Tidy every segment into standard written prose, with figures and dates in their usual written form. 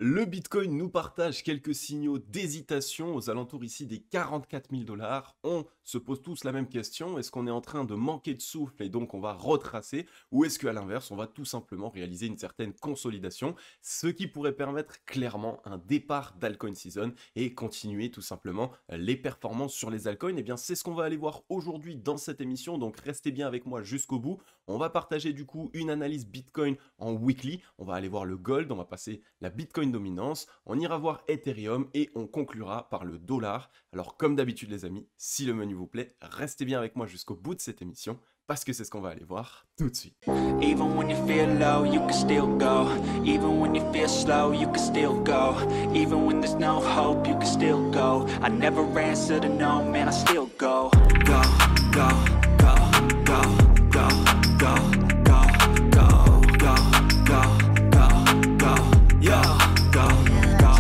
Le Bitcoin nous partage quelques signaux d'hésitation aux alentours ici des 44 000 $. On se pose tous la même question, est-ce qu'on est en train de manquer de souffle et donc on va retracer, ou est-ce qu'à l'inverse on va tout simplement réaliser une certaine consolidation, ce qui pourrait permettre clairement un départ d'altcoin season et continuer tout simplement les performances sur les altcoins. Et bien c'est ce qu'on va aller voir aujourd'hui dans cette émission, donc restez bien avec moi jusqu'au bout. On va partager du coup une analyse Bitcoin en weekly, on va aller voir le gold, on va passer la Bitcoin dominance, on ira voir Ethereum et on conclura par le dollar. Alors comme d'habitude les amis, si le menu vous plaît, restez bien avec moi jusqu'au bout de cette émission parce que c'est ce qu'on va aller voir tout de suite. Even when you feel low, you can still go. Even when you feel slow, you can still go. Even when there's no hope, you can still go. I never answer to no, man, I still go. Go, go, go, go, go, go, go, go, go, go, go, go, yo, go, go,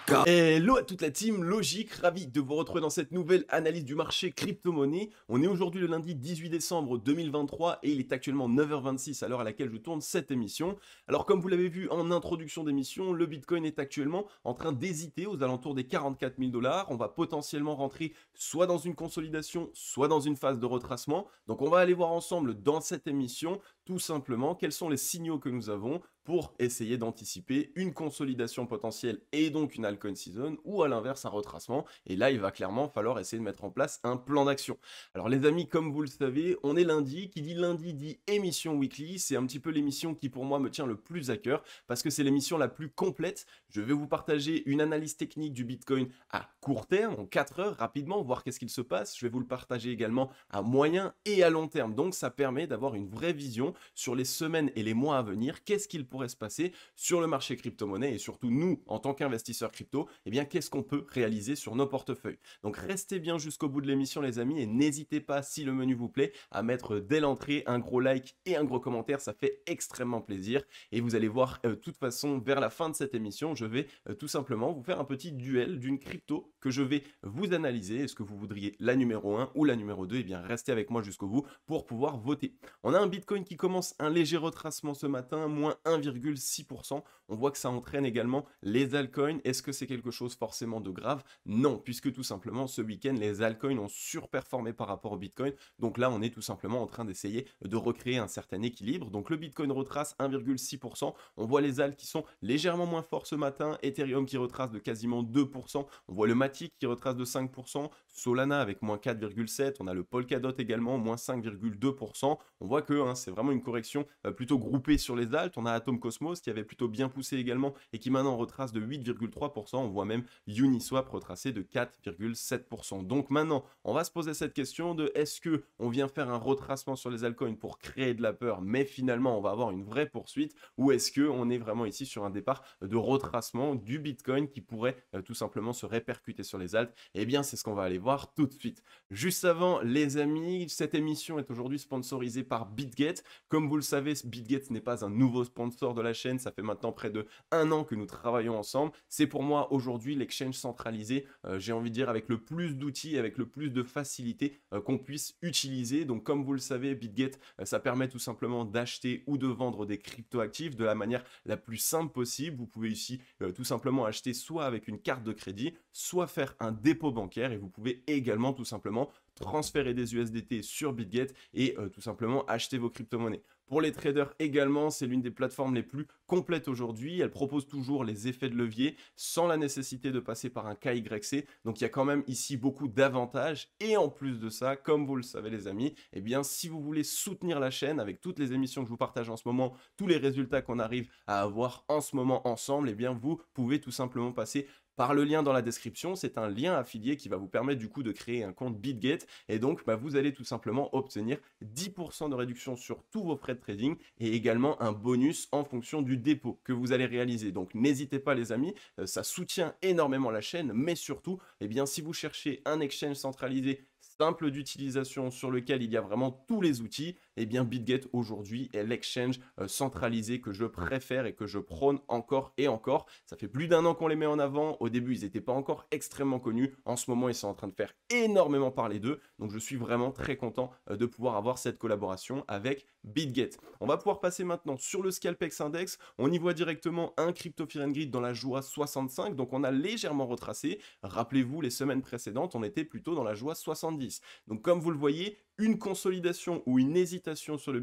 go. Hello à toute la team Logique, ravi de vous retrouver dans cette nouvelle analyse du marché crypto-monnaie. On est aujourd'hui le lundi 18 décembre 2023 et il est actuellement 9h26 à l'heure à laquelle je tourne cette émission. Alors comme vous l'avez vu en introduction d'émission, le Bitcoin est actuellement en train d'hésiter aux alentours des 44 000 $. On va potentiellement rentrer soit dans une consolidation, soit dans une phase de retracement. Donc on va aller voir ensemble dans cette émission tout simplement quels sont les signaux que nous avons pour essayer d'anticiper une consolidation potentielle et donc une altcoin season ou à l'inverse un retracement. Et là, il va clairement falloir essayer de mettre en place un plan d'action. Alors les amis, comme vous le savez, on est lundi. Qui dit lundi dit émission weekly. C'est un petit peu l'émission qui pour moi me tient le plus à cœur parce que c'est l'émission la plus complète. Je vais vous partager une analyse technique du Bitcoin à court terme, en 4 heures rapidement, voir qu'est-ce qu'il se passe. Je vais vous le partager également à moyen et à long terme. Donc ça permet d'avoir une vraie vision sur les semaines et les mois à venir. Qu'est-ce qu'il pourrait se passer sur le marché crypto-monnaie et surtout nous, en tant qu'investisseurs crypto, eh bien qu'est-ce qu'on peut réaliser sur nos portefeuilles. Donc restez bien jusqu'au bout de l'émission les amis et n'hésitez pas, si le menu vous plaît, à mettre dès l'entrée un gros like et un gros commentaire, ça fait extrêmement plaisir. Et vous allez voir, de toute façon, vers la fin de cette émission, je vais tout simplement vous faire un petit duel d'une crypto que je vais vous analyser. Est-ce que vous voudriez la numéro 1 ou la numéro 2? Eh bien restez avec moi jusqu'au bout pour pouvoir voter. On a un Bitcoin qui commence un léger retracement ce matin, moins 1,6%. On voit que ça entraîne également les altcoins. Est-ce que c'est quelque chose forcément de grave? Non, puisque tout simplement ce week-end, les altcoins ont surperformé par rapport au Bitcoin. Donc là, on est tout simplement en train d'essayer de recréer un certain équilibre. Donc le Bitcoin retrace 1,6%. On voit les alts qui sont légèrement moins forts ce matin. Ethereum qui retrace de quasiment 2%. On voit le Matic qui retrace de 5%. Solana avec moins 4,7%. On a le Polkadot également, moins 5,2%. On voit que c'est vraiment une correction plutôt groupée sur les alts. On a Atom Cosmos qui avait plutôt bien poussé également et qui maintenant retrace de 8,3%. On voit même Uniswap retracer de 4,7%. Donc maintenant, on va se poser cette question de est-ce que on vient faire un retracement sur les altcoins pour créer de la peur, mais finalement on va avoir une vraie poursuite, ou est-ce que on est vraiment ici sur un départ de retracement du Bitcoin qui pourrait tout simplement se répercuter sur les alts? Eh bien, c'est ce qu'on va aller voir tout de suite. Juste avant, les amis, cette émission est aujourd'hui sponsorisée par BitGet. Comme vous le savez, BitGet n'est pas un nouveau sponsor de la chaîne. Ça fait maintenant près de 1 an que nous travaillons ensemble. C'est pour moi aujourd'hui l'exchange centralisé, j'ai envie de dire, avec le plus d'outils, avec le plus de facilité qu'on puisse utiliser. Donc comme vous le savez, BitGet, ça permet tout simplement d'acheter ou de vendre des cryptoactifs de la manière la plus simple possible. Vous pouvez ici tout simplement acheter soit avec une carte de crédit, soit faire un dépôt bancaire et vous pouvez également tout simplement transférer des USDT sur BitGet et tout simplement acheter vos crypto-monnaies. Pour les traders également, c'est l'une des plateformes les plus complètes aujourd'hui. Elle propose toujours les effets de levier sans la nécessité de passer par un KYC. Donc il y a quand même ici beaucoup d'avantages. Et en plus de ça, comme vous le savez les amis, eh bien si vous voulez soutenir la chaîne avec toutes les émissions que je vous partage en ce moment, tous les résultats qu'on arrive à avoir en ce moment ensemble, eh bien vous pouvez tout simplement passer par le lien dans la description. C'est un lien affilié qui va vous permettre du coup de créer un compte BitGet et donc vous allez tout simplement obtenir 10% de réduction sur tous vos frais de trading et également un bonus en fonction du dépôt que vous allez réaliser. Donc n'hésitez pas les amis, ça soutient énormément la chaîne, mais surtout, eh bien, si vous cherchez un exchange centralisé simple d'utilisation sur lequel il y a vraiment tous les outils, eh bien BitGet aujourd'hui est l'exchange centralisé que je préfère et que je prône encore et encore. Ça fait plus d'1 an qu'on les met en avant. Au début, ils n'étaient pas encore extrêmement connus. En ce moment, ils sont en train de faire énormément parler d'eux. Donc je suis vraiment très content de pouvoir avoir cette collaboration avec BitGet. On va pouvoir passer maintenant sur le Scalpex Index. On y voit directement un Crypto Fear and Greed dans la joie 65. Donc on a légèrement retracé. Rappelez-vous, les semaines précédentes, on était plutôt dans la joie 70. Donc comme vous le voyez, une consolidation ou une hésitation sur le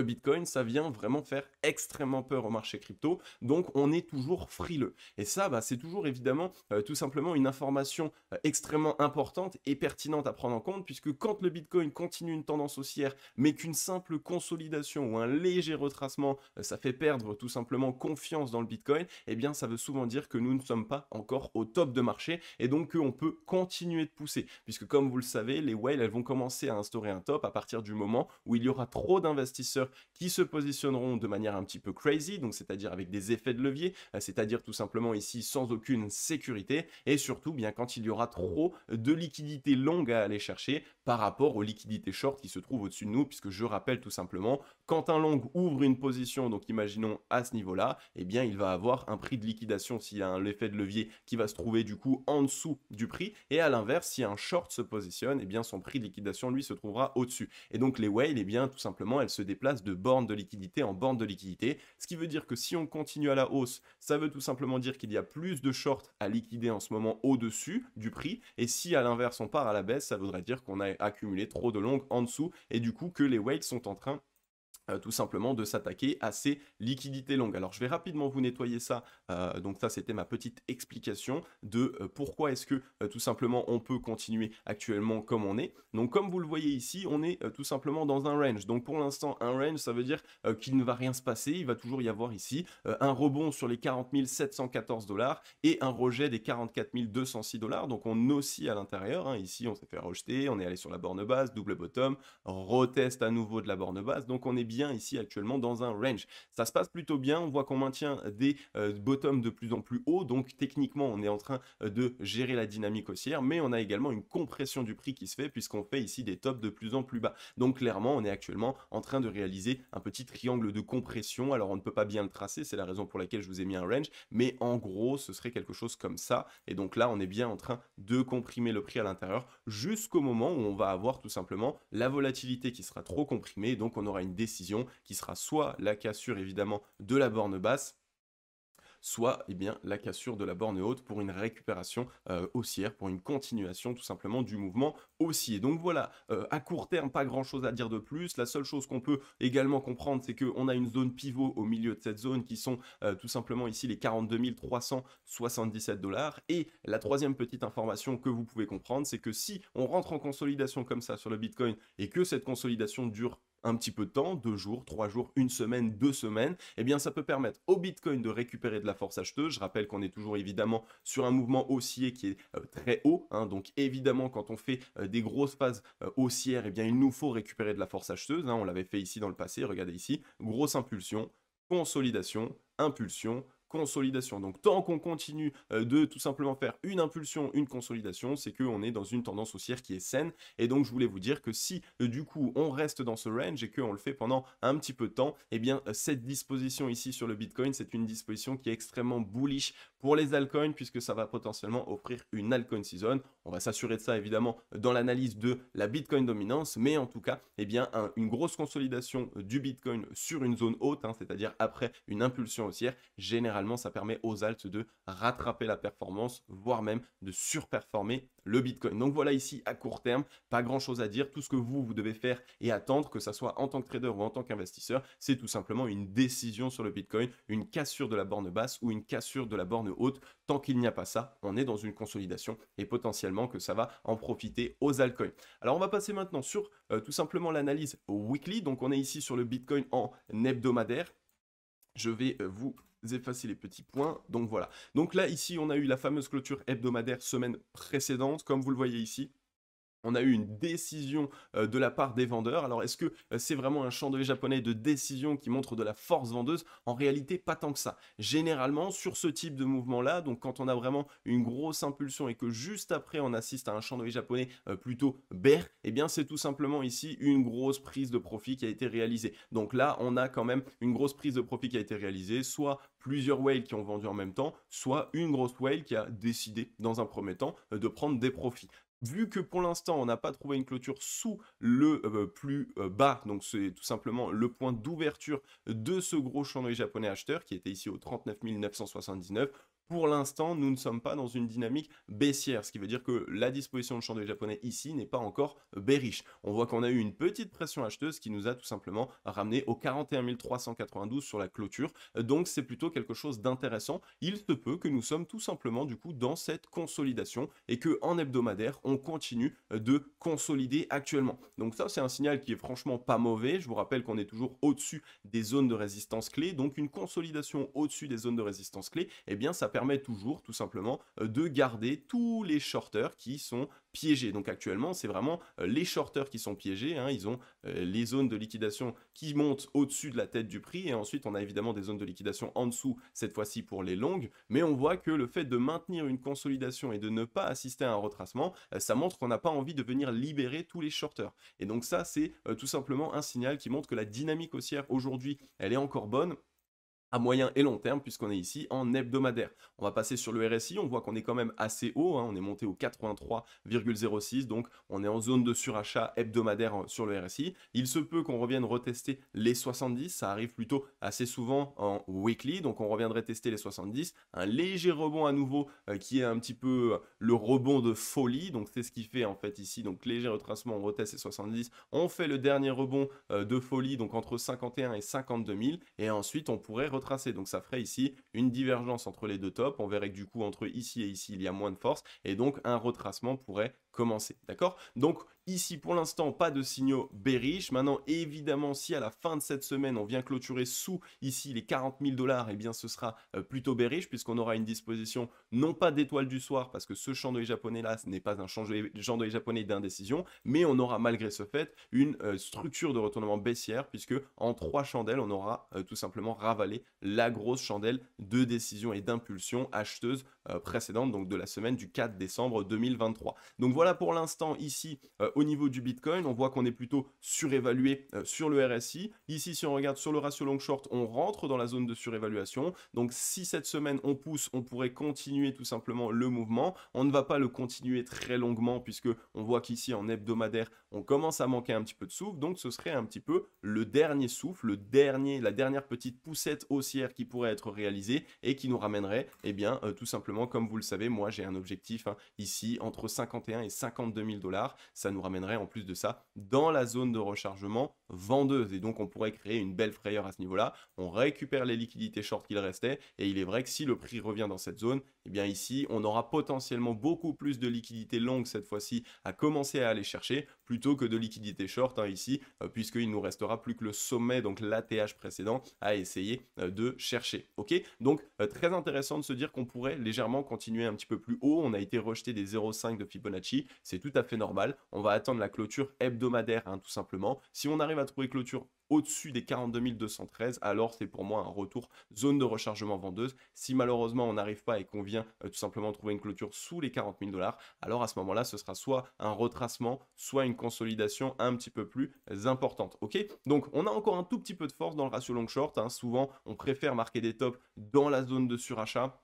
Bitcoin, ça vient vraiment faire extrêmement peur au marché crypto, donc on est toujours frileux. Et ça, c'est toujours évidemment tout simplement une information extrêmement importante et pertinente à prendre en compte, puisque quand le Bitcoin continue une tendance haussière, mais qu'une simple consolidation ou un léger retracement, ça fait perdre tout simplement confiance dans le Bitcoin, eh bien ça veut souvent dire que nous ne sommes pas encore au top de marché, et donc qu'on peut continuer de pousser, puisque comme vous le savez, les whales, elles vont commencer à instaurer un top à partir du moment où il y aura trop d'investisseurs qui se positionneront de manière un petit peu crazy, donc c'est-à-dire avec des effets de levier, c'est-à-dire tout simplement ici sans aucune sécurité, et surtout bien quand il y aura trop de liquidités longues à aller chercher par rapport aux liquidités short qui se trouvent au-dessus de nous, puisque je rappelle tout simplement, quand un long ouvre une position, donc imaginons à ce niveau-là, eh bien il va avoir un prix de liquidation s'il y a un effet de levier qui va se trouver du coup en dessous du prix, et à l'inverse, si un short se positionne, eh bien son prix de liquidation lui se trouvera au-dessus. Et donc les whales, eh bien tout simplement, elles se déplacent de borne de liquidité en borne de liquidité, ce qui veut dire que si on continue à la hausse, ça veut tout simplement dire qu'il y a plus de shorts à liquider en ce moment au-dessus du prix, et si à l'inverse on part à la baisse, ça voudrait dire qu'on a accumulé trop de longues en dessous, et du coup que les whales sont en train tout simplement de s'attaquer à ces liquidités longues. Alors je vais rapidement vous nettoyer ça, donc ça c'était ma petite explication de pourquoi est-ce que tout simplement on peut continuer actuellement comme on est. Donc comme vous le voyez ici, on est tout simplement dans un range. Donc pour l'instant un range, ça veut dire qu'il ne va rien se passer, il va toujours y avoir ici un rebond sur les 40 714 $ et un rejet des 44 206 $. Donc on oscille à l'intérieur, hein. Ici on s'est fait rejeter, on est allé sur la borne basse, double bottom, retest à nouveau de la borne basse, donc on est bien ici actuellement dans un range. Ça se passe plutôt bien, on voit qu'on maintient des bottoms de plus en plus haut, donc techniquement on est en train de gérer la dynamique haussière, mais on a également une compression du prix qui se fait puisqu'on fait ici des tops de plus en plus bas. Donc clairement on est actuellement en train de réaliser un petit triangle de compression. Alors on ne peut pas bien le tracer, c'est la raison pour laquelle je vous ai mis un range, mais en gros ce serait quelque chose comme ça, et donc là on est bien en train de comprimer le prix à l'intérieur jusqu'au moment où on va avoir tout simplement la volatilité qui sera trop comprimée, donc on aura une décision qui sera soit la cassure évidemment de la borne basse, soit la cassure de la borne haute pour une récupération haussière, pour une continuation tout simplement du mouvement haussier. Donc voilà, à court terme, pas grand chose à dire de plus. La seule chose qu'on peut également comprendre, c'est qu'on a une zone pivot au milieu de cette zone qui sont tout simplement ici les 42 377 $. Et la troisième petite information que vous pouvez comprendre, c'est que si on rentre en consolidation comme ça sur le Bitcoin et que cette consolidation dure un petit peu de temps, 2 jours, 3 jours, 1 semaine, 2 semaines, eh bien ça peut permettre au Bitcoin de récupérer de la force acheteuse. Je rappelle qu'on est toujours évidemment sur un mouvement haussier qui est très haut, hein, donc évidemment quand on fait des grosses phases haussières, eh bien il nous faut récupérer de la force acheteuse, hein, on l'avait fait ici dans le passé, regardez ici, grosse impulsion, consolidation, impulsion, consolidation. Donc tant qu'on continue de tout simplement faire une impulsion, une consolidation, c'est qu'on est dans une tendance haussière qui est saine. Et donc je voulais vous dire que si du coup on reste dans ce range et qu'on le fait pendant un petit peu de temps, eh bien cette disposition ici sur le Bitcoin, c'est une disposition qui est extrêmement bullish pour les altcoins, puisque ça va potentiellement offrir une altcoin season. On va s'assurer de ça évidemment dans l'analyse de la Bitcoin dominance, mais en tout cas, eh bien une grosse consolidation du Bitcoin sur une zone haute, hein, c'est-à-dire après une impulsion haussière, généralement ça permet aux alts de rattraper la performance, voire même de surperformer le Bitcoin. Donc voilà ici à court terme, pas grand chose à dire. Tout ce que vous devez faire et attendre, que ça soit en tant que trader ou en tant qu'investisseur, c'est tout simplement une décision sur le Bitcoin, une cassure de la borne basse ou une cassure de la borne haute. Tant qu'il n'y a pas ça, on est dans une consolidation et potentiellement que ça va en profiter aux altcoins. Alors on va passer maintenant sur tout simplement l'analyse weekly. Donc on est ici sur le Bitcoin en hebdomadaire. Je vais vous effacer les petits points, donc voilà. Donc là, ici, on a eu la fameuse clôture hebdomadaire semaine précédente, comme vous le voyez ici. On a eu une décision de la part des vendeurs. Alors, est-ce que c'est vraiment un chandelier japonais de décision qui montre de la force vendeuse? En réalité, pas tant que ça. Généralement, sur ce type de mouvement-là, donc quand on a vraiment une grosse impulsion et que juste après on assiste à un chandelier japonais plutôt bear, eh bien c'est tout simplement ici une grosse prise de profit qui a été réalisée. Donc là, on a quand même une grosse prise de profit qui a été réalisée, soit plusieurs whales qui ont vendu en même temps, soit une grosse whale qui a décidé dans un premier temps de prendre des profits. Vu que pour l'instant, on n'a pas trouvé une clôture sous le plus bas, donc c'est tout simplement le point d'ouverture de ce gros chandelier japonais acheteur qui était ici au 39 979. Pour l'instant, nous ne sommes pas dans une dynamique baissière, ce qui veut dire que la disposition de chandelier japonais ici n'est pas encore bearish. On voit qu'on a eu une petite pression acheteuse qui nous a tout simplement ramené au 41 392 sur la clôture, donc c'est plutôt quelque chose d'intéressant. Il se peut que nous sommes tout simplement du coup dans cette consolidation et que en hebdomadaire, on continue de consolider actuellement. Donc ça, c'est un signal qui est franchement pas mauvais. Je vous rappelle qu'on est toujours au-dessus des zones de résistance clés, donc une consolidation au-dessus des zones de résistance clés, eh bien ça permet toujours tout simplement de garder tous les shorters qui sont piégés. Donc actuellement, c'est vraiment les shorters qui sont piégés, hein. Ils ont les zones de liquidation qui montent au-dessus de la tête du prix et ensuite on a évidemment des zones de liquidation en dessous, cette fois-ci pour les longues, mais on voit que le fait de maintenir une consolidation et de ne pas assister à un retracement, ça montre qu'on n'a pas envie de venir libérer tous les shorters. Et donc ça, c'est tout simplement un signal qui montre que la dynamique haussière aujourd'hui, elle est encore bonne à moyen et long terme, puisqu'on est ici en hebdomadaire. On va passer sur le RSI, on voit qu'on est quand même assez haut, hein, on est monté au 83,06, donc on est en zone de surachat hebdomadaire sur le RSI. Il se peut qu'on revienne retester les 70, ça arrive plutôt assez souvent en weekly, donc on reviendrait tester les 70. Un léger rebond à nouveau qui est un petit peu le rebond de folie, donc c'est ce qui fait en fait ici, donc léger retracement, on reteste les 70, on fait le dernier rebond de folie, donc entre 51 et 52 000, et ensuite on pourrait retracer. Donc ça ferait ici une divergence entre les deux tops. On verrait que du coup entre ici et ici il y a moins de force et donc un retracement pourrait commencer. D'accord? Donc ici pour l'instant pas de signaux bearish. Maintenant évidemment si à la fin de cette semaine on vient clôturer sous ici les 40 000 $, et bien ce sera plutôt bearish puisqu'on aura une disposition non pas d'étoile du soir parce que ce chandelier japonais là ce n'est pas un chandelier japonais d'indécision, mais on aura malgré ce fait une structure de retournement baissière puisque en 3 chandelles on aura tout simplement ravalé la grosse chandelle de décision et d'impulsion acheteuse précédente, donc de la semaine du 4 décembre 2023. Donc voilà pour l'instant ici au niveau du Bitcoin, on voit qu'on est plutôt surévalué sur le RSI. Ici si on regarde sur le ratio long short, on rentre dans la zone de surévaluation. Donc si cette semaine on pousse, on pourrait continuer tout simplement le mouvement. On ne va pas le continuer très longuement puisque on voit qu'ici en hebdomadaire, on commence à manquer un petit peu de souffle. Donc ce serait un petit peu le dernier souffle, la dernière petite poussette haussière qui pourrait être réalisée et qui nous ramènerait, eh bien, tout simplement, comme vous le savez, moi j'ai un objectif ici entre 51 et 52 000 $. Ça nous ramènerait en plus de ça dans la zone de rechargement vendeuse. Et donc on pourrait créer une belle frayeur à ce niveau-là. On récupère les liquidités short qu'il restait. Et il est vrai que si le prix revient dans cette zone, eh bien ici, on aura potentiellement beaucoup plus de liquidités longues cette fois-ci à commencer à aller chercher plutôt que de liquidités short ici, puisqu'il nous restera plus que le sommet, donc l'ATH précédent, à essayer de chercher. Ok, donc très intéressant de se dire qu'on pourrait légèrement continuer un petit peu plus haut. On a été rejeté des 0,5 de Fibonacci, c'est tout à fait normal. On va attendre la clôture hebdomadaire, tout simplement. Si on arrive à trouver clôture au-dessus des 42 213, alors c'est pour moi un retour zone de rechargement vendeuse. Si malheureusement on n'arrive pas et qu'on vient tout simplement trouver une clôture sous les 40 000 $, alors à ce moment-là, ce sera soit un retracement, soit une consolidation un petit peu plus importante. Ok, donc on a encore un tout petit peu de force dans le ratio long short. Souvent, on préfère marquer des tops dans la zone de surachat.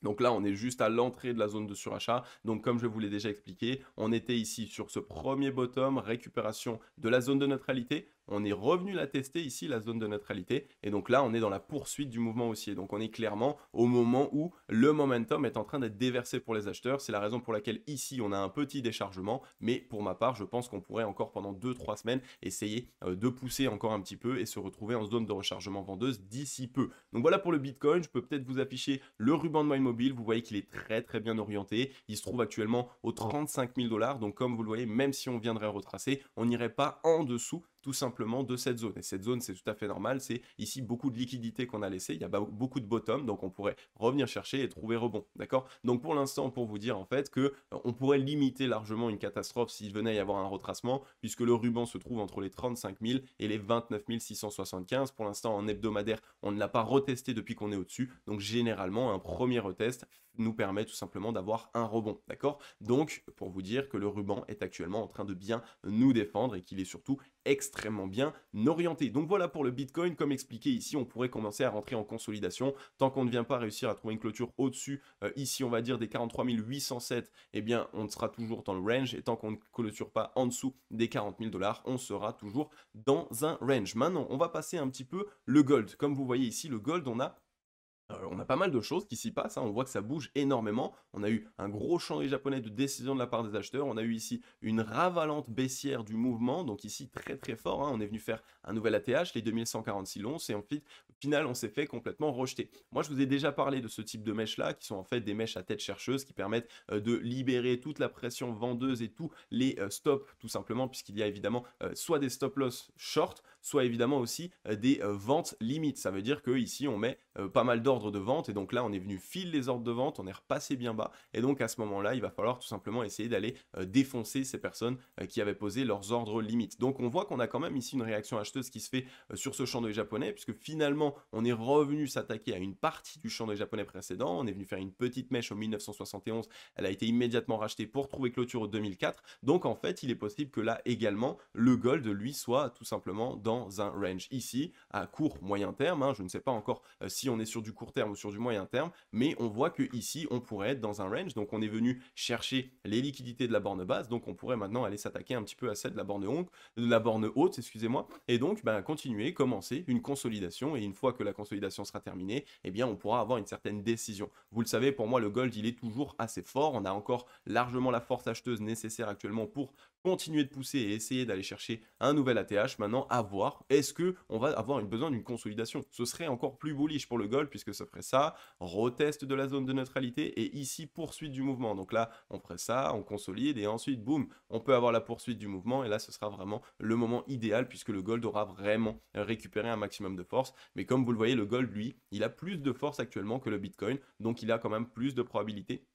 Donc là, on est juste à l'entrée de la zone de surachat. Donc comme je vous l'ai déjà expliqué, on était ici sur ce premier bottom, récupération de la zone de neutralité. On est revenu la tester ici, la zone de neutralité. Et donc là, on est dans la poursuite du mouvement haussier. Donc on est clairement au moment où le momentum est en train d'être déversé pour les acheteurs. C'est la raison pour laquelle ici, on a un petit déchargement. Mais pour ma part, je pense qu'on pourrait encore pendant 2-3 semaines essayer de pousser encore un petit peu et se retrouver en zone de rechargement vendeuse d'ici peu. Donc voilà pour le Bitcoin. Je peux peut-être vous afficher le ruban de Mind Mobile. Vous voyez qu'il est très très bien orienté. Il se trouve actuellement aux 35 000 $. Donc comme vous le voyez, même si on viendrait retracer, on n'irait pas en dessous tout simplement de cette zone. Et cette zone, c'est tout à fait normal, c'est ici beaucoup de liquidités qu'on a laissé, il y a beaucoup de bottom, donc on pourrait revenir chercher et trouver rebond, d'accord? Donc pour l'instant, pour vous dire en fait que on pourrait limiter largement une catastrophe s'il venait à y avoir un retracement, puisque le ruban se trouve entre les 35 000 et les 29 675. Pour l'instant, en hebdomadaire, on ne l'a pas retesté depuis qu'on est au-dessus, donc généralement, un premier retest nous permet tout simplement d'avoir un rebond, d'accord? Donc, pour vous dire que le ruban est actuellement en train de bien nous défendre et qu'il est surtout extrêmement bien orienté. Donc voilà pour le Bitcoin, comme expliqué ici, on pourrait commencer à rentrer en consolidation. Tant qu'on ne vient pas réussir à trouver une clôture au-dessus, ici on va dire des 43 807, eh bien on sera toujours dans le range, et tant qu'on ne clôture pas en dessous des 40 000 $, on sera toujours dans un range. Maintenant, on va passer un petit peu le gold. Comme vous voyez ici, le gold, on a pas mal de choses qui s'y passent, hein. On voit que ça bouge énormément. On a eu un gros change japonais de décision de la part des acheteurs. On a eu ici une ravalante baissière du mouvement, donc ici très très fort, hein. On est venu faire un nouvel ATH, les 2146 l'once, et ensuite, au final, on s'est fait complètement rejeter. Moi, je vous ai déjà parlé de ce type de mèches-là, qui sont en fait des mèches à tête chercheuse, qui permettent de libérer toute la pression vendeuse et tous les stops, tout simplement, puisqu'il y a évidemment soit des stop-loss short, soit évidemment aussi des ventes limites. Ça veut dire que ici on met pas mal d'ordres de vente, et donc là on est venu filer les ordres de vente, on est repassé bien bas, et donc à ce moment-là il va falloir tout simplement essayer d'aller défoncer ces personnes qui avaient posé leurs ordres limites. Donc on voit qu'on a quand même ici une réaction acheteuse qui se fait sur ce champ de japonais, puisque finalement on est revenu s'attaquer à une partie du champ de japonais précédent. On est venu faire une petite mèche au 1971, elle a été immédiatement rachetée pour trouver clôture au 2004. Donc en fait il est possible que là également le gold lui soit tout simplement dans un range ici à court moyen terme, hein. Je ne sais pas encore si on est sur du court terme ou sur du moyen terme, mais on voit que ici on pourrait être dans un range. Donc on est venu chercher les liquidités de la borne basse, donc on pourrait maintenant aller s'attaquer un petit peu à celle de la borne haute, excusez-moi, et donc continuer, commencer une consolidation, et une fois que la consolidation sera terminée, eh bien on pourra avoir une certaine décision. Vous le savez, pour moi le gold il est toujours assez fort, on a encore largement la force acheteuse nécessaire actuellement pour continuer de pousser et essayer d'aller chercher un nouvel ATH. Maintenant, à voir, est-ce qu'on va avoir besoin d'une consolidation? Ce serait encore plus bullish pour le gold, puisque ça ferait ça, retest de la zone de neutralité, et ici poursuite du mouvement. Donc là, on ferait ça, on consolide, et ensuite, boum, on peut avoir la poursuite du mouvement, et là, ce sera vraiment le moment idéal, puisque le gold aura vraiment récupéré un maximum de force. Mais comme vous le voyez, le gold, lui, il a plus de force actuellement que le Bitcoin, donc il a quand même plus de probabilité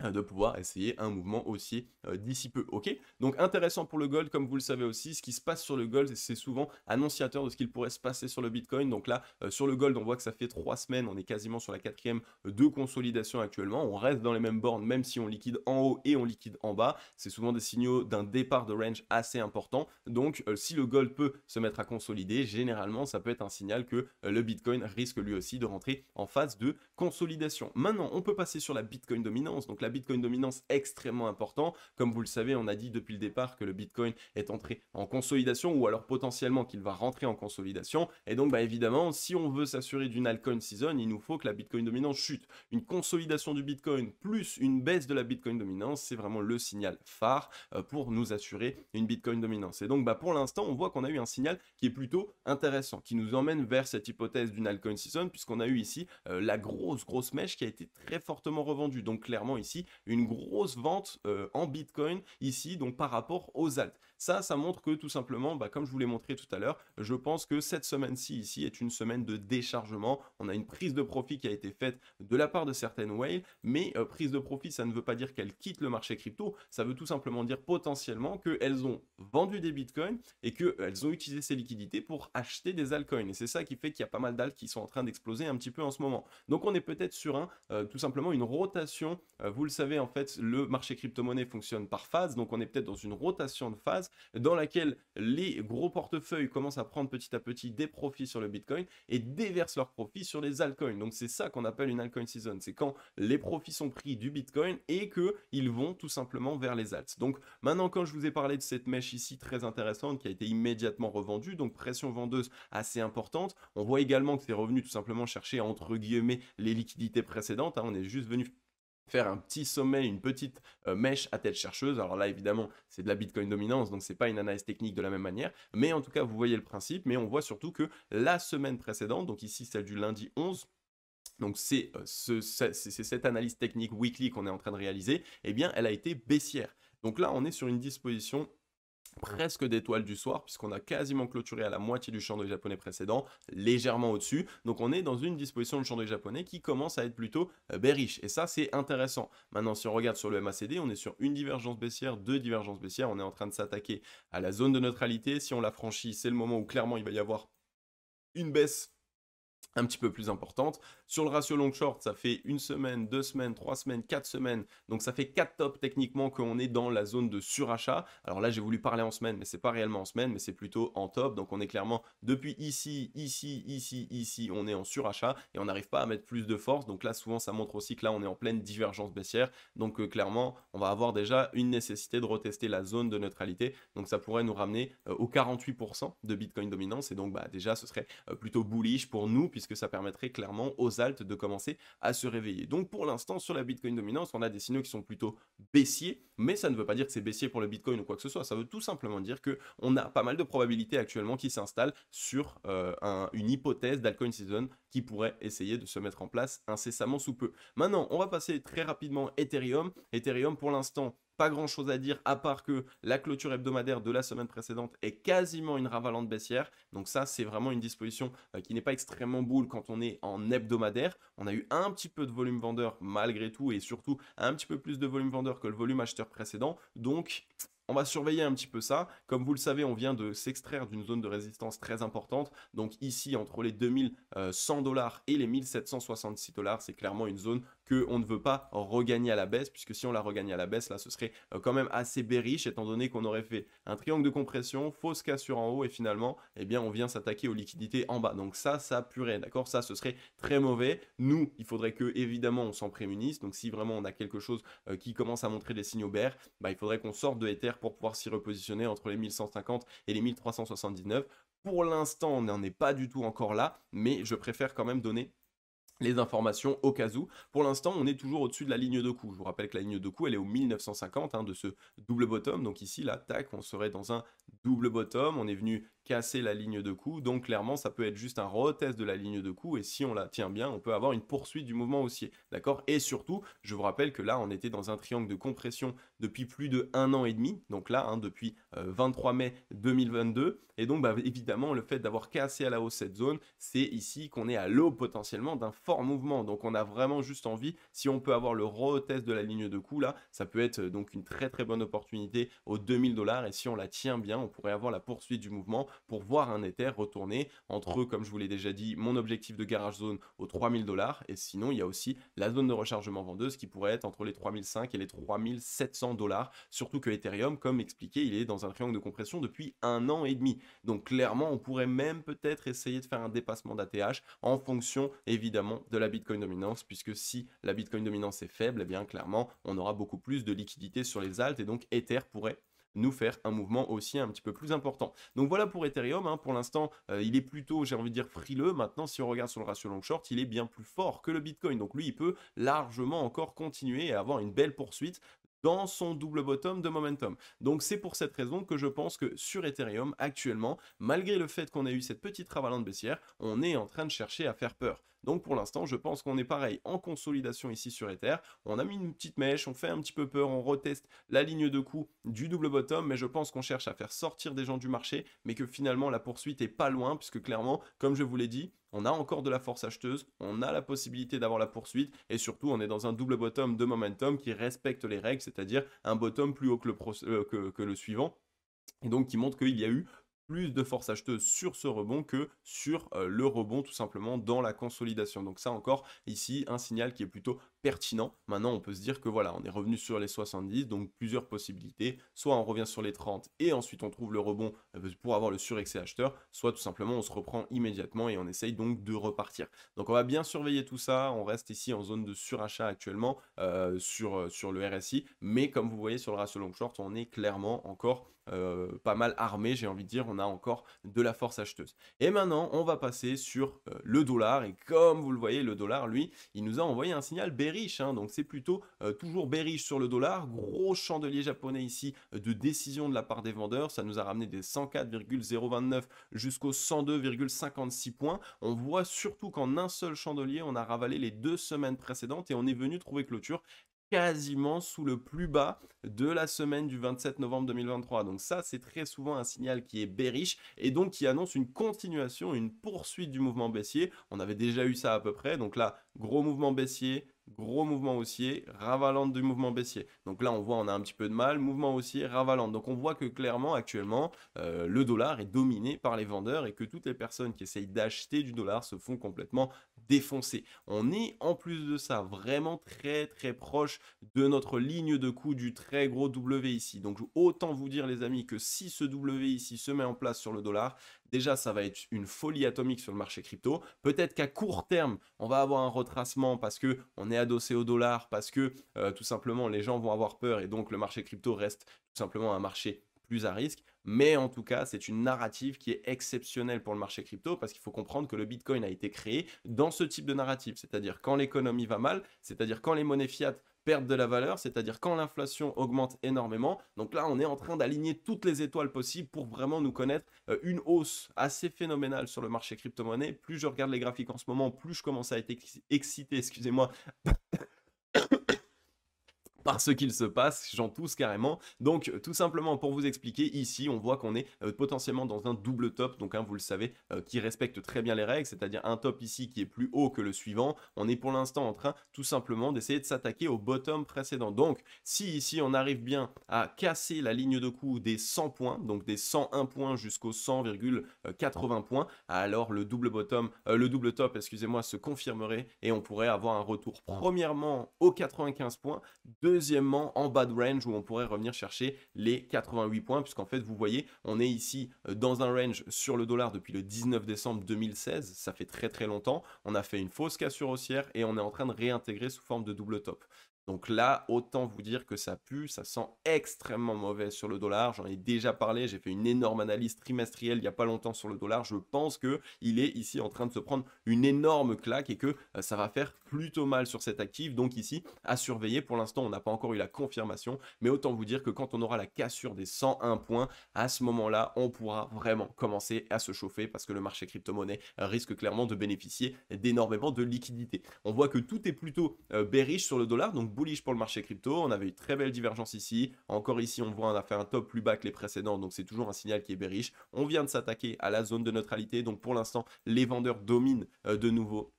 de pouvoir essayer un mouvement haussier d'ici peu, ok? Donc intéressant pour le gold, comme vous le savez aussi, ce qui se passe sur le gold, c'est souvent annonciateur de ce qu'il pourrait se passer sur le Bitcoin. Donc là, sur le gold, on voit que ça fait 3 semaines, on est quasiment sur la 4e de consolidation actuellement, on reste dans les mêmes bornes, même si on liquide en haut et on liquide en bas. C'est souvent des signaux d'un départ de range assez important, donc si le gold peut se mettre à consolider, généralement ça peut être un signal que le Bitcoin risque lui aussi de rentrer en phase de consolidation. Maintenant, on peut passer sur la Bitcoin dominance. Donc la Bitcoin dominance extrêmement important. Comme vous le savez, on a dit depuis le départ que le Bitcoin est entré en consolidation, ou alors potentiellement qu'il va rentrer en consolidation. Et donc évidemment, si on veut s'assurer d'une altcoin season, il nous faut que la Bitcoin dominance chute. Une consolidation du Bitcoin plus une baisse de la Bitcoin dominance, c'est vraiment le signal phare pour nous assurer une Bitcoin dominance. Et donc pour l'instant, on voit qu'on a eu un signal qui est plutôt intéressant, qui nous emmène vers cette hypothèse d'une altcoin season, puisqu'on a eu ici la grosse mèche qui a été très fortement revendue. Donc clairement ici, une grosse vente en Bitcoin ici, donc par rapport aux alts. Ça montre que tout simplement, comme je vous l'ai montré tout à l'heure, je pense que cette semaine-ci ici est une semaine de déchargement. On a une prise de profit qui a été faite de la part de certaines whales, mais prise de profit, ça ne veut pas dire qu'elles quittent le marché crypto, ça veut tout simplement dire potentiellement qu'elles ont vendu des bitcoins et qu'elles ont utilisé ces liquidités pour acheter des altcoins. Et c'est ça qui fait qu'il y a pas mal d'alts qui sont en train d'exploser un petit peu en ce moment. Donc on est peut-être sur tout simplement une rotation. Vous le savez, en fait, le marché crypto-monnaie fonctionne par phase, donc on est peut-être dans une rotation de phase dans laquelle les gros portefeuilles commencent à prendre petit à petit des profits sur le Bitcoin et déversent leurs profits sur les altcoins. Donc c'est ça qu'on appelle une altcoin season, c'est quand les profits sont pris du Bitcoin et qu'ils vont tout simplement vers les alts. Donc maintenant, quand je vous ai parlé de cette mèche ici très intéressante qui a été immédiatement revendue, donc pression vendeuse assez importante, on voit également que c'est revenu tout simplement chercher entre guillemets les liquidités précédentes, hein. On est juste venu faire un petit sommet, une petite mèche à tête chercheuse. Alors là, évidemment, c'est de la Bitcoin dominance, donc c'est pas une analyse technique de la même manière, mais en tout cas, vous voyez le principe. Mais on voit surtout que la semaine précédente, donc ici celle du lundi 11, donc c'est cette analyse technique weekly qu'on est en train de réaliser, eh bien elle a été baissière. Donc là, on est sur une disposition presque d'étoiles du soir, puisqu'on a quasiment clôturé à la moitié du chandelier japonais précédent, légèrement au-dessus. Donc on est dans une disposition de chandelier japonais qui commence à être plutôt bearish. Et ça, c'est intéressant. Maintenant, si on regarde sur le MACD, on est sur une divergence baissière, deux divergences baissières. On est en train de s'attaquer à la zone de neutralité. Si on la franchit, c'est le moment où clairement il va y avoir une baisse un petit peu plus importante. Sur le ratio long short, ça fait une semaine, 2 semaines, 3 semaines, 4 semaines. Donc ça fait 4 tops techniquement qu'on est dans la zone de surachat. Alors là, j'ai voulu parler en semaine, mais c'est pas réellement en semaine, mais c'est plutôt en top. Donc on est clairement depuis ici, ici, ici, ici, on est en surachat et on n'arrive pas à mettre plus de force. Donc là, souvent, ça montre aussi que là, on est en pleine divergence baissière. Donc clairement, on va avoir déjà une nécessité de retester la zone de neutralité. Donc ça pourrait nous ramener au 48% de Bitcoin dominance. Et donc déjà, ce serait plutôt bullish pour nous, puisque ça permettrait clairement aux alts de commencer à se réveiller. Donc pour l'instant, sur la Bitcoin dominance, on a des signaux qui sont plutôt baissiers, mais ça ne veut pas dire que c'est baissier pour le Bitcoin ou quoi que ce soit. Ça veut tout simplement dire qu'on a pas mal de probabilités actuellement qui s'installent sur une hypothèse d'altcoin season qui pourrait essayer de se mettre en place incessamment sous peu. Maintenant, on va passer très rapidement Ethereum. Ethereum, pour l'instant, pas grand chose à dire à part que la clôture hebdomadaire de la semaine précédente est quasiment une ravalante baissière. Donc ça, c'est vraiment une disposition qui n'est pas extrêmement bull quand on est en hebdomadaire. On a eu un petit peu de volume vendeur malgré tout et surtout un petit peu plus de volume vendeur que le volume acheteur précédent. Donc on va surveiller un petit peu ça. Comme vous le savez, on vient de s'extraire d'une zone de résistance très importante. Donc ici, entre les 2100 $ et les 1766 $, c'est clairement une zone qu'on ne veut pas regagner à la baisse, puisque si on la regagne à la baisse, là, ce serait quand même assez bearish, étant donné qu'on aurait fait un triangle de compression, fausse cassure en haut, et finalement, eh bien, on vient s'attaquer aux liquidités en bas. Donc ça purerait, d'accord? Ça, ce serait très mauvais. Nous, il faudrait que, évidemment, on s'en prémunisse. Donc si vraiment on a quelque chose qui commence à montrer des signaux bears, il faudrait qu'on sorte de Ether pour pouvoir s'y repositionner entre les 1150 et les 1379. Pour l'instant, on n'en est pas du tout encore là, mais je préfère quand même donner les informations au cas où. Pour l'instant, on est toujours au-dessus de la ligne de coup. Je vous rappelle que la ligne de coup, elle est au 1950 de ce double bottom. Donc ici, là, tac, on serait dans un double bottom. On est venu casser la ligne de coup. Donc clairement, ça peut être juste un retest de la ligne de coup. Et si on la tient bien, on peut avoir une poursuite du mouvement haussier. D'accord? Et surtout, je vous rappelle que là, on était dans un triangle de compression depuis plus de 1 an et demi. Donc là, depuis 23 mai 2022. Et donc, évidemment, le fait d'avoir cassé à la hausse cette zone, c'est ici qu'on est à l'aube potentiellement d'un fort mouvement. Donc, on a vraiment juste envie, si on peut avoir le retest de la ligne de coup, là, ça peut être donc une très très bonne opportunité aux 2000 $. Et si on la tient bien, on pourrait avoir la poursuite du mouvement pour voir un Ether retourner entre, comme je vous l'ai déjà dit, mon objectif de garage zone aux 3000 $. Et sinon, il y a aussi la zone de rechargement vendeuse qui pourrait être entre les 3005 et les 3700 $. Surtout que Ethereum, comme expliqué, il est dans un triangle de compression depuis 1 an et demi. Donc clairement, on pourrait même peut-être essayer de faire un dépassement d'ATH en fonction évidemment de la Bitcoin dominance, puisque si la Bitcoin dominance est faible, eh bien clairement, on aura beaucoup plus de liquidité sur les alts et donc Ether pourrait nous faire un mouvement aussi un petit peu plus important. Donc voilà pour Ethereum, pour l'instant il est plutôt, j'ai envie de dire, frileux. Maintenant, si on regarde sur le ratio long short, il est bien plus fort que le Bitcoin, donc lui il peut largement encore continuer et avoir une belle poursuite dans son double bottom de momentum. Donc c'est pour cette raison que je pense que sur Ethereum actuellement, malgré le fait qu'on a eu cette petite ravalante baissière, on est en train de chercher à faire peur. Donc pour l'instant, je pense qu'on est pareil en consolidation ici sur Ether. On a mis une petite mèche, on fait un petit peu peur, on reteste la ligne de coup du double bottom, mais je pense qu'on cherche à faire sortir des gens du marché, mais que finalement la poursuite est pas loin, puisque clairement, comme je vous l'ai dit, on a encore de la force acheteuse, on a la possibilité d'avoir la poursuite, et surtout on est dans un double bottom de momentum qui respecte les règles, c'est-à-dire un bottom plus haut que le suivant, et donc qui montre qu'il y a eu plus de force acheteuse sur ce rebond que sur le rebond tout simplement dans la consolidation. Donc ça encore ici un signal qui est plutôt pertinent. Maintenant on peut se dire que voilà, on est revenu sur les 70, donc plusieurs possibilités. Soit on revient sur les 30 et ensuite on trouve le rebond pour avoir le surexcès acheteur, soit tout simplement on se reprend immédiatement et on essaye donc de repartir. Donc on va bien surveiller tout ça, on reste ici en zone de surachat actuellement sur le RSI, mais comme vous voyez sur le ratio long short, on est clairement encore pas mal armé, j'ai envie de dire, on a encore de la force acheteuse. Et maintenant, on va passer sur le dollar, et comme vous le voyez, le dollar, lui, il nous a envoyé un signal bearish, donc c'est plutôt toujours bearish sur le dollar, gros chandelier japonais ici de décision de la part des vendeurs, ça nous a ramené des 104,029 jusqu'aux 102,56 points. On voit surtout qu'en un seul chandelier, on a ravalé les 2 semaines précédentes et on est venu trouver clôture quasiment sous le plus bas de la semaine du 27 novembre 2023. Donc ça, c'est très souvent un signal qui est bearish et donc qui annonce une continuation, une poursuite du mouvement baissier. On avait déjà eu ça à peu près. Donc là, gros mouvement baissier, gros mouvement haussier, ravalante du mouvement baissier. Donc là, on voit, on a un petit peu de mal, mouvement haussier, ravalante. Donc on voit que clairement, actuellement, le dollar est dominé par les vendeurs et que toutes les personnes qui essayent d'acheter du dollar se font complètement défoncer. On est en plus de ça vraiment très très proche de notre ligne de coup du très gros W ici. Donc autant vous dire les amis que si ce W ici se met en place sur le dollar, déjà ça va être une folie atomique sur le marché crypto. Peut-être qu'à court terme, on va avoir un retracement parce que on est adossé au dollar, parce que tout simplement les gens vont avoir peur et donc le marché crypto reste tout simplement un marché plus à risque. Mais en tout cas, c'est une narrative qui est exceptionnelle pour le marché crypto parce qu'il faut comprendre que le Bitcoin a été créé dans ce type de narrative. C'est-à-dire quand l'économie va mal, c'est-à-dire quand les monnaies fiat perdent de la valeur, c'est-à-dire quand l'inflation augmente énormément. Donc là, on est en train d'aligner toutes les étoiles possibles pour vraiment nous connaître une hausse assez phénoménale sur le marché crypto-monnaie. Plus je regarde les graphiques en ce moment, plus je commence à être excité, excusez-moi, par ce qu'il se passe, j'en tousse carrément. Donc tout simplement pour vous expliquer, ici on voit qu'on est potentiellement dans un double top, donc vous le savez, qui respecte très bien les règles, c'est-à-dire un top ici qui est plus haut que le suivant. On est pour l'instant en train tout simplement d'essayer de s'attaquer au bottom précédent. Donc si ici on arrive bien à casser la ligne de coup des 100 points, donc des 101 points jusqu'aux 100,80 points, alors le double top, excusez-moi, se confirmerait et on pourrait avoir un retour premièrement aux 95 points, deuxièmement en bas de range où on pourrait revenir chercher les 88 points puisqu'en fait vous voyez on est ici dans un range sur le dollar depuis le 19 décembre 2016, ça fait très très longtemps, on a fait une fausse cassure haussière et on est en train de réintégrer sous forme de double top. Donc là, autant vous dire que ça pue, ça sent extrêmement mauvais sur le dollar. J'en ai déjà parlé, j'ai fait une énorme analyse trimestrielle il n'y a pas longtemps sur le dollar. Je pense qu'il est ici en train de se prendre une énorme claque et que ça va faire plutôt mal sur cet actif. Donc ici, à surveiller. Pour l'instant, on n'a pas encore eu la confirmation. Mais autant vous dire que quand on aura la cassure des 101 points, à ce moment-là, on pourra vraiment commencer à se chauffer parce que le marché crypto-monnaie risque clairement de bénéficier d'énormément de liquidités. On voit que tout est plutôt bearish sur le dollar, donc bullish pour le marché crypto. On avait une très belle divergence ici. Encore ici, on voit on a fait un top plus bas que les précédents, donc c'est toujours un signal qui est bearish. On vient de s'attaquer à la zone de neutralité, donc pour l'instant, les vendeurs dominent de nouveau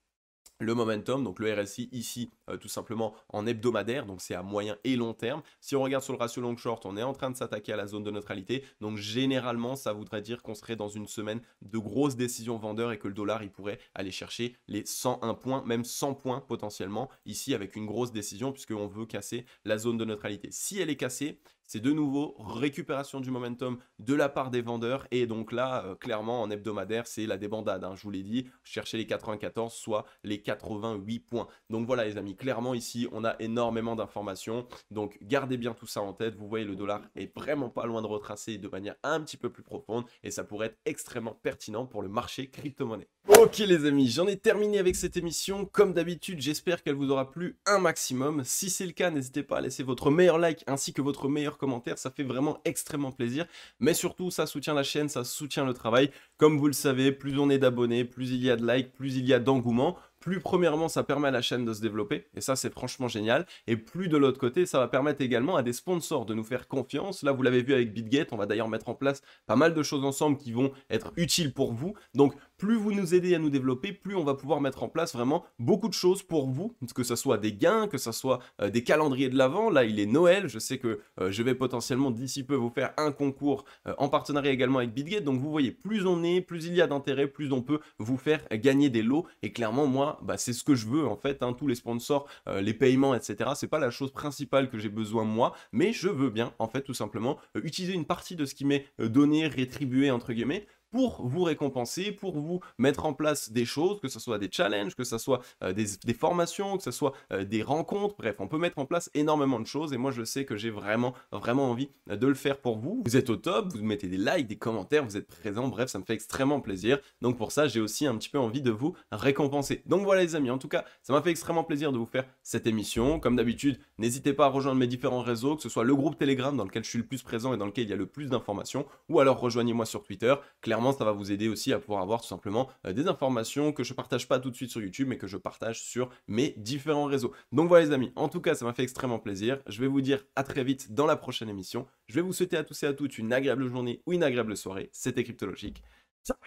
le momentum, donc le RSI ici tout simplement en hebdomadaire, donc c'est à moyen et long terme. Si on regarde sur le ratio long short, on est en train de s'attaquer à la zone de neutralité, donc généralement ça voudrait dire qu'on serait dans une semaine de grosses décisions vendeurs et que le dollar il pourrait aller chercher les 101 points, même 100 points potentiellement, ici avec une grosse décision puisqu'on veut casser la zone de neutralité. Si elle est cassée, c'est de nouveau récupération du momentum de la part des vendeurs et donc là, clairement en hebdomadaire, c'est la débandade, je vous l'ai dit, chercher les 94, soit les 88 points. Donc voilà les amis, clairement ici, on a énormément d'informations, donc gardez bien tout ça en tête. Vous voyez, le dollar est vraiment pas loin de retracer de manière un petit peu plus profonde et ça pourrait être extrêmement pertinent pour le marché crypto-monnaie. Ok les amis, j'en ai terminé avec cette émission. Comme d'habitude, j'espère qu'elle vous aura plu un maximum. Si c'est le cas, n'hésitez pas à laisser votre meilleur like ainsi que votre meilleur commentaire. Ça fait vraiment extrêmement plaisir. Mais surtout, ça soutient la chaîne, ça soutient le travail. Comme vous le savez, plus on est d'abonnés, plus il y a de likes, plus il y a d'engouement. Plus premièrement, ça permet à la chaîne de se développer, et ça c'est franchement génial, et plus de l'autre côté, ça va permettre également à des sponsors de nous faire confiance. Là, vous l'avez vu avec BitGet, on va d'ailleurs mettre en place pas mal de choses ensemble qui vont être utiles pour vous. Donc, plus vous nous aidez à nous développer, plus on va pouvoir mettre en place vraiment beaucoup de choses pour vous, que ce soit des gains, que ce soit des calendriers de l'Avent. Là, il est Noël, je sais que je vais potentiellement d'ici peu vous faire un concours en partenariat également avec BitGet. Donc, vous voyez, plus on est, plus il y a d'intérêt, plus on peut vous faire gagner des lots, et clairement, moi, c'est ce que je veux en fait, tous les sponsors, les paiements, etc. C'est pas la chose principale que j'ai besoin moi, mais je veux bien en fait tout simplement utiliser une partie de ce qui m'est donné, rétribué entre guillemets, pour vous récompenser, pour vous mettre en place des choses, que ce soit des challenges, que ce soit des formations, que ce soit des rencontres, bref, on peut mettre en place énormément de choses et moi je sais que j'ai vraiment envie de le faire pour vous. Vous êtes au top, vous mettez des likes, des commentaires, vous êtes présents, bref, ça me fait extrêmement plaisir. Donc pour ça, j'ai aussi un petit peu envie de vous récompenser. Donc voilà les amis, en tout cas, ça m'a fait extrêmement plaisir de vous faire cette émission. Comme d'habitude, n'hésitez pas à rejoindre mes différents réseaux, que ce soit le groupe Telegram dans lequel je suis le plus présent et dans lequel il y a le plus d'informations, ou alors rejoignez-moi sur Twitter. Clairement, clairement, ça va vous aider aussi à pouvoir avoir tout simplement des informations que je partage pas tout de suite sur YouTube, mais que je partage sur mes différents réseaux. Donc voilà les amis, en tout cas, ça m'a fait extrêmement plaisir. Je vais vous dire à très vite dans la prochaine émission. Je vais vous souhaiter à tous et à toutes une agréable journée ou une agréable soirée. C'était Cryptologique. Ciao.